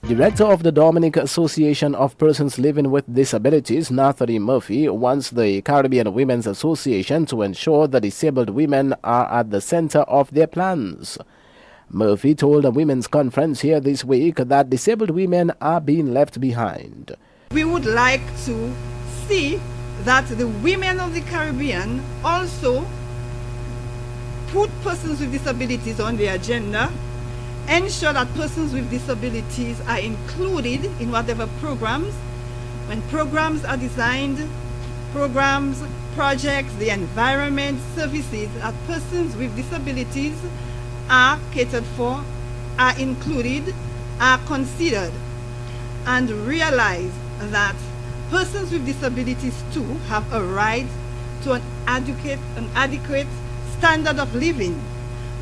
Director of the Dominican Association of Persons Living with Disabilities, Nathalie Murphy, wants the Caribbean Women's Association to ensure that disabled women are at the center of their plans. Murphy told a women's conference here this week that disabled women are being left behind. We would like to see that the women of the Caribbean also put persons with disabilities on the agenda, ensure that persons with disabilities are included in whatever programs. When programs are designed, programs, projects, the environment, services, that persons with disabilities are catered for, are included, are considered, and realize that persons with disabilities too have a right to an adequate standard of living,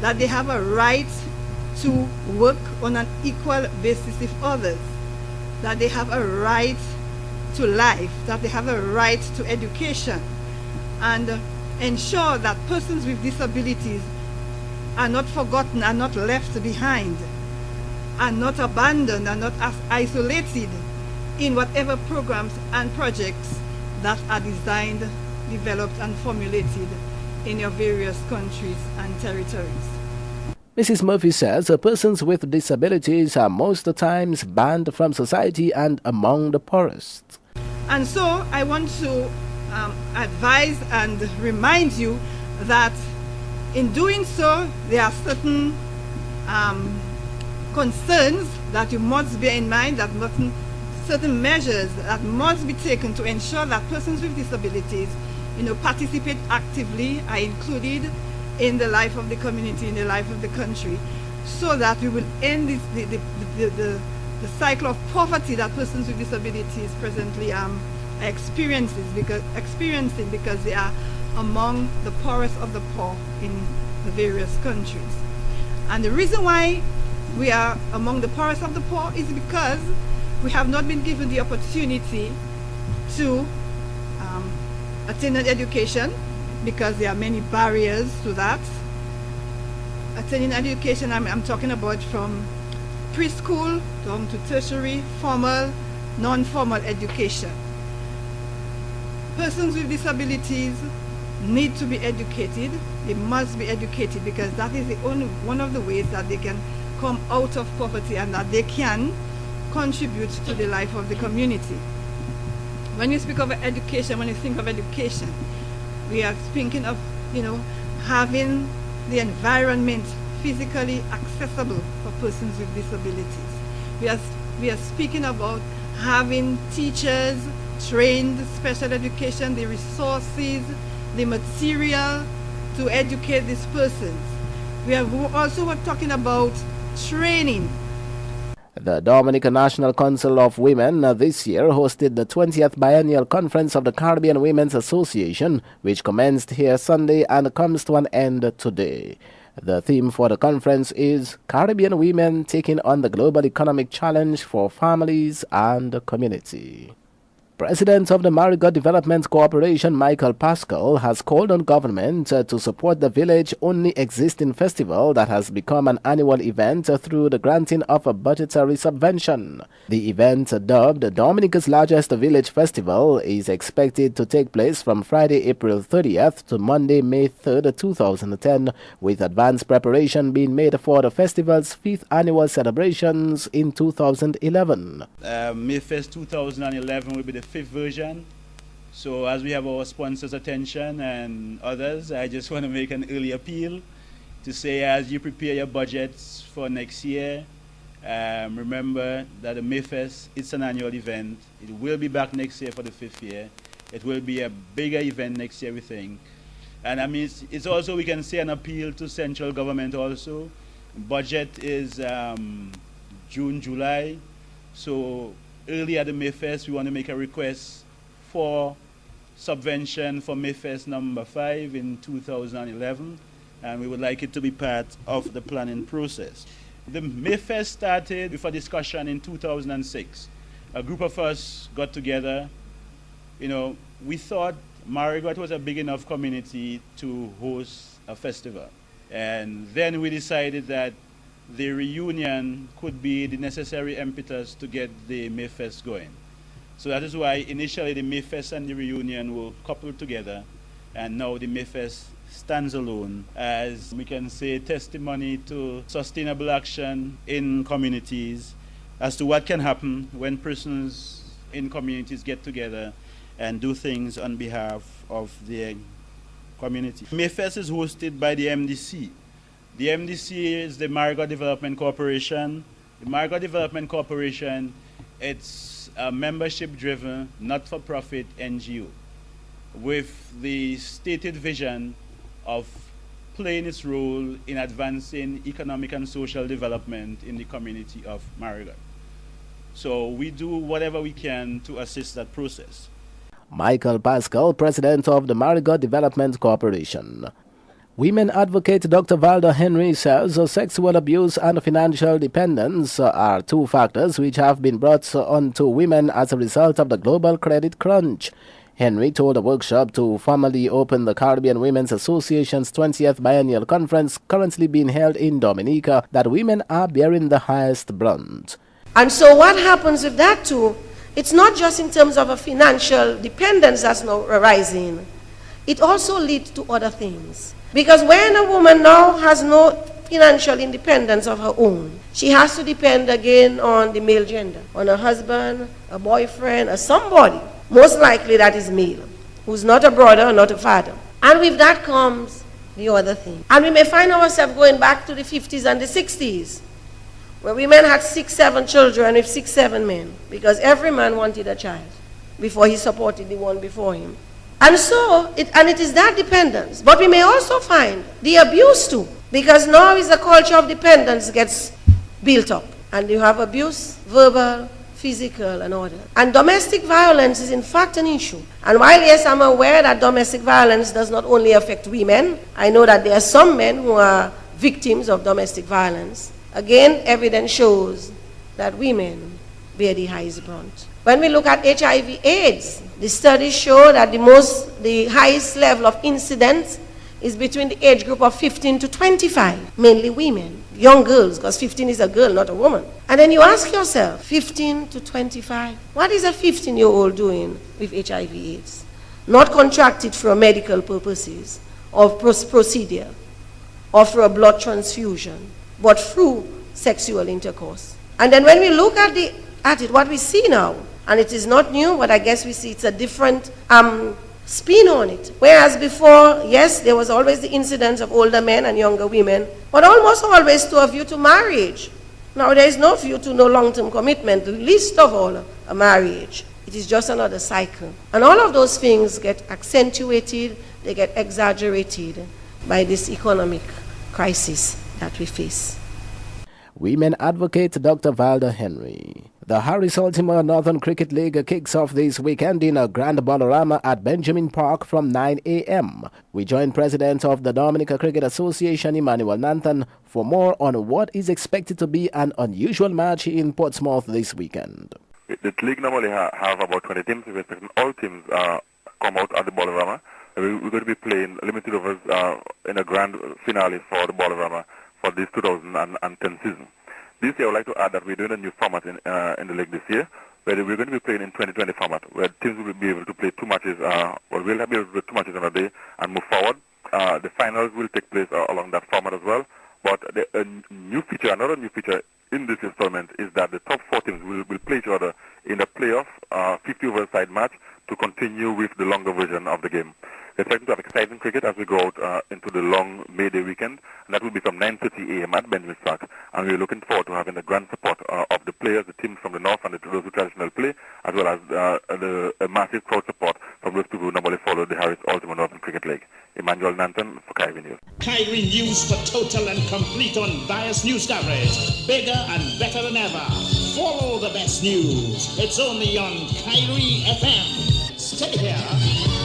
that they have a right to work on an equal basis with others, that they have a right to life, that they have a right to education, and ensure that persons with disabilities are not forgotten, are not left behind, are not abandoned, are not isolated in whatever programs and projects that are designed, developed, and formulated in your various countries and territories. Mrs. Murphy says persons with disabilities are most times banned from society and among the poorest. And so I want to advise and remind you that in doing so, there are certain concerns that you must bear in mind, that certain measures that must be taken to ensure that persons with disabilities, participate actively, are included in the life of the community, in the life of the country, so that we will end the cycle of poverty that persons with disabilities presently are experiencing because they are among the poorest of the poor in the various countries. And the reason why we are among the poorest of the poor is because we have not been given the opportunity to attain an education, because there are many barriers to that. Attaining education, I'm talking about from preschool down to tertiary, formal, non-formal education. Persons with disabilities need to be educated. They must be educated, because that is the only one of the ways that they can come out of poverty and that they can contribute to the life of the community. When you speak of education, when you think of education, we are thinking of, having the environment physically accessible for persons with disabilities. We are speaking about having teachers, trained special education, the resources, the material to educate these persons. We are also talking about training. The Dominican National Council of Women this year hosted the 20th Biennial Conference of the Caribbean Women's Association, which commenced here Sunday and comes to an end today. The theme for the conference is Caribbean Women Taking on the Global Economic Challenge for Families and the Community. President of the Marigot Development Corporation, Michael Pascal, has called on government to support the village-only existing festival that has become an annual event through the granting of a budgetary subvention. The event, dubbed Dominica's largest village festival, is expected to take place from Friday, April 30th to Monday, May 3rd, 2010, with advanced preparation being made for the festival's 5th annual celebrations in 2011. Mayfest 2011 will be the 5th version. So as we have our sponsors' attention and others, I just want to make an early appeal to say, as you prepare your budgets for next year, remember that the Mayfest, it's an annual event. It will be back next year for the 5th year. It will be a bigger event next year, we think. And I mean, it's also, we can say, an appeal to central government also. Budget is June, July. So early at the Mayfest, we want to make a request for subvention for Mayfest number 5 in 2011, and we would like it to be part of the planning process. The Mayfest started with a discussion in 2006. A group of us got together. We thought Marigot was a big enough community to host a festival. And then we decided that the reunion could be the necessary impetus to get the Mayfest going. So that is why initially the Mayfest and the reunion were coupled together, and now the Mayfest stands alone as, we can say, testimony to sustainable action in communities as to what can happen when persons in communities get together and do things on behalf of their community. Mayfest is hosted by the MDC. The MDC is the Marigot Development Corporation. The Marigot Development Corporation, it's a membership-driven, not-for-profit NGO with the stated vision of playing its role in advancing economic and social development in the community of Marigot. So we do whatever we can to assist that process. Michael Pascal, president of the Marigot Development Corporation. Women advocate Dr. Valda Henry says sexual abuse and financial dependence are two factors which have been brought onto women as a result of the global credit crunch. Henry told a workshop to formally open the Caribbean Women's Association's 20th biennial conference currently being held in Dominica that women are bearing the highest brunt. And so what happens with that too, it's not just in terms of a financial dependence that's now arising, it also leads to other things. Because when a woman now has no financial independence of her own, she has to depend again on the male gender, on a husband, a boyfriend, or somebody, most likely that is male, who's not a brother or not a father. And with that comes the other thing. And we may find ourselves going back to the 50s and the 60s, where women had 6, 7 children with 6, 7 men, because every man wanted a child before he supported the one before him. And so, it is that dependence. But we may also find the abuse too, because now is a culture of dependence gets built up. And you have abuse, verbal, physical, and other. And domestic violence is in fact an issue. And while yes, I'm aware that domestic violence does not only affect women, I know that there are some men who are victims of domestic violence. Again, evidence shows that women bear the highest brunt. When we look at HIV/AIDS, the studies show that the highest level of incidence is between the age group of 15 to 25, mainly women, young girls, because 15 is a girl, not a woman. And then you ask yourself, 15 to 25, what is a 15-year-old doing with HIV/AIDS? Not contracted for medical purposes or procedure or for a blood transfusion, but through sexual intercourse. And then when we look at it, what we see now, and it is not new, but I guess we see it's a different spin on it. Whereas before, yes, there was always the incidence of older men and younger women, but almost always to a view to marriage. Now there is no view to no long-term commitment, least of all a marriage. It is just another cycle. And all of those things get accentuated, they get exaggerated by this economic crisis that we face. Women advocate Dr. Valda Henry. The Harris Ultima Northern Cricket League kicks off this weekend in a grand ballorama at Benjamin Park from 9 a.m. We join President of the Dominica Cricket Association, Emmanuel Nanton, for more on what is expected to be an unusual match in Portsmouth this weekend. The league normally have about 20 teams. We're expecting all teams come out at the ballorama. We're going to be playing limited overs in a grand finale for the ballorama for this 2010 season. This year, I would like to add that we're doing a new format in the league this year, where we're going to be playing in 2020 format, where teams will be able to play 2 matches, we'll be able to play 2 matches on a day and move forward. The finals will take place along that format as well. But another new feature in this installment is that the top 4 teams will play each other in a playoff 50-over-side match to continue with the longer version of the game. We're expecting to have exciting cricket as we go out into the long May Day weekend, and that will be from 9:30 a.m. at Benjamin Park. And we're looking forward to having the grand support of the players, the teams from the north and those who traditionally play, as well as a massive crowd support from those people who normally follow the Harris Ultima Northern Cricket League. Emmanuel Nanton for Kairi News. Kairi News for total and complete unbiased news coverage. Bigger and better than ever. Follow the best news. It's only on Kairi FM. Stay here.